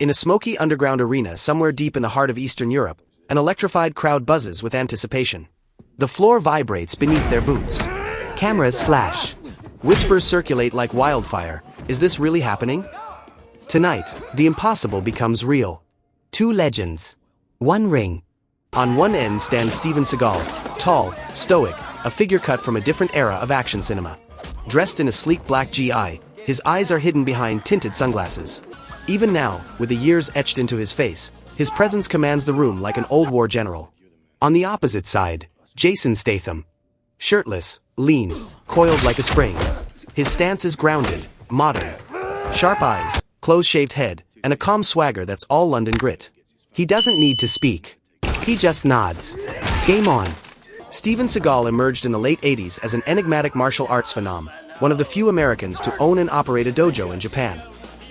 In a smoky underground arena somewhere deep in the heart of Eastern Europe, an electrified crowd buzzes with anticipation. The floor vibrates beneath their boots. Cameras flash. Whispers circulate like wildfire. Is this really happening? Tonight, the impossible becomes real. Two legends. One ring. On one end stands Steven Seagal, tall, stoic, a figure cut from a different era of action cinema. Dressed in a sleek black GI, his eyes are hidden behind tinted sunglasses. Even now, with the years etched into his face, his presence commands the room like an old war general. On the opposite side, Jason Statham. Shirtless, lean, coiled like a spring. His stance is grounded, modern. Sharp eyes, close-shaved head, and a calm swagger that's all London grit. He doesn't need to speak. He just nods. Game on. Steven Seagal emerged in the late 80s as an enigmatic martial arts phenom, one of the few Americans to own and operate a dojo in Japan.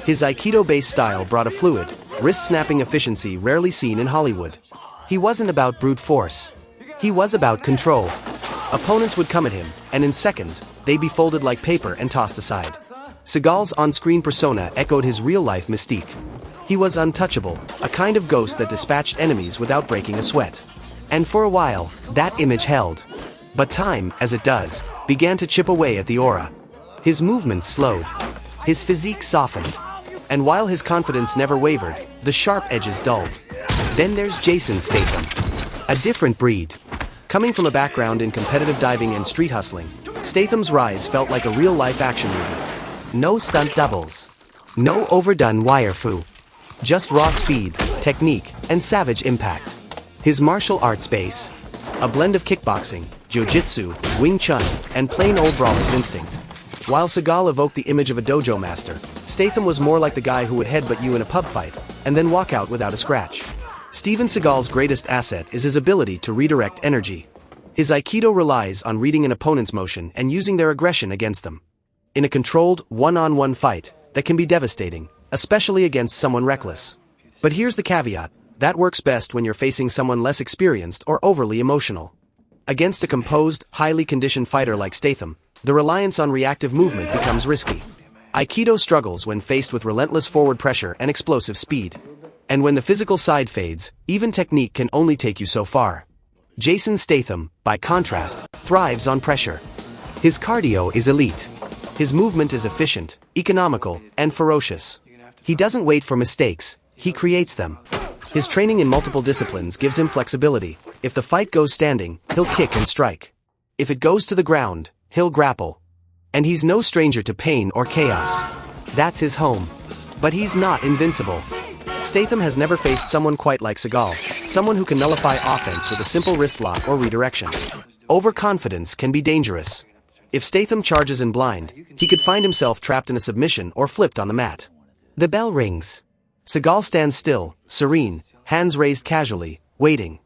His Aikido-based style brought a fluid, wrist-snapping efficiency rarely seen in Hollywood. He wasn't about brute force. He was about control. Opponents would come at him, and in seconds, they'd be folded like paper and tossed aside. Seagal's on-screen persona echoed his real-life mystique. He was untouchable, a kind of ghost that dispatched enemies without breaking a sweat. And for a while, that image held. But time, as it does, began to chip away at the aura. His movements slowed. His physique softened. And while his confidence never wavered, the sharp edges dulled. Then there's Jason Statham. A different breed. Coming from a background in competitive diving and street hustling, Statham's rise felt like a real-life action movie. No stunt doubles. No overdone wire-fu. Just raw speed, technique, and savage impact. His martial arts base. A blend of kickboxing, jiu-jitsu, Wing Chun, and plain old brawler's instinct. While Seagal evoked the image of a dojo master, Statham was more like the guy who would headbutt you in a pub fight, and then walk out without a scratch. Steven Seagal's greatest asset is his ability to redirect energy. His Aikido relies on reading an opponent's motion and using their aggression against them. In a controlled, one-on-one fight, that can be devastating, especially against someone reckless. But here's the caveat, that works best when you're facing someone less experienced or overly emotional. Against a composed, highly conditioned fighter like Statham, the reliance on reactive movement becomes risky. Aikido struggles when faced with relentless forward pressure and explosive speed. And when the physical side fades, even technique can only take you so far. Jason Statham, by contrast, thrives on pressure. His cardio is elite. His movement is efficient, economical, and ferocious. He doesn't wait for mistakes, he creates them. His training in multiple disciplines gives him flexibility. If the fight goes standing, he'll kick and strike. If it goes to the ground, he'll grapple. And he's no stranger to pain or chaos. That's his home. But he's not invincible. Statham has never faced someone quite like Seagal, someone who can nullify offense with a simple wrist lock or redirection. Overconfidence can be dangerous. If Statham charges in blind, he could find himself trapped in a submission or flipped on the mat. The bell rings. Seagal stands still, serene, hands raised casually, waiting.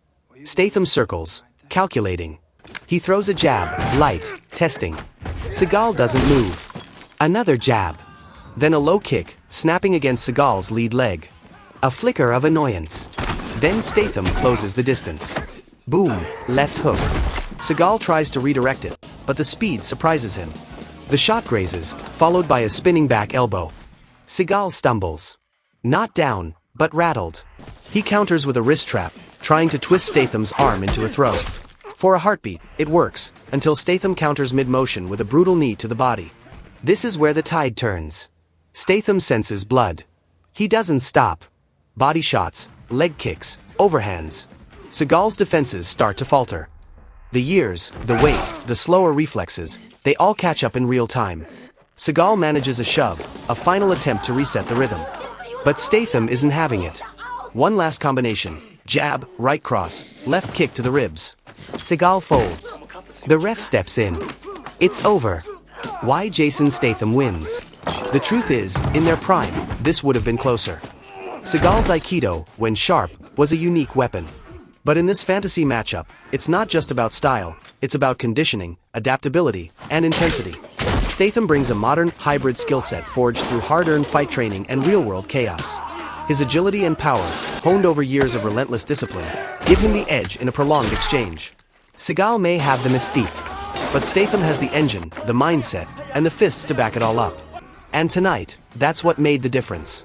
Statham circles, calculating. He throws a jab, light, testing. Seagal doesn't move. Another jab. Then a low kick, snapping against Seagal's lead leg. A flicker of annoyance. Then Statham closes the distance. Boom, left hook. Seagal tries to redirect it, but the speed surprises him. The shot grazes, followed by a spinning back elbow. Seagal stumbles. Not down, but rattled. He counters with a wrist trap, trying to twist Statham's arm into a throw. For a heartbeat, it works, until Statham counters mid-motion with a brutal knee to the body. This is where the tide turns. Statham senses blood. He doesn't stop. Body shots, leg kicks, overhands. Seagal's defenses start to falter. The years, the weight, the slower reflexes, they all catch up in real time. Seagal manages a shove, a final attempt to reset the rhythm. But Statham isn't having it. One last combination, jab, right cross, left kick to the ribs. Seagal folds. The ref steps in. It's over. Why Jason Statham wins? The truth is, in their prime, this would have been closer. Seagal's Aikido, when sharp, was a unique weapon. But in this fantasy matchup, it's not just about style, it's about conditioning, adaptability, and intensity. Statham brings a modern, hybrid skill set forged through hard-earned fight training and real-world chaos. His agility and power, honed over years of relentless discipline, give him the edge in a prolonged exchange. Seagal may have the mystique, but Statham has the engine, the mindset, and the fists to back it all up. And tonight, that's what made the difference.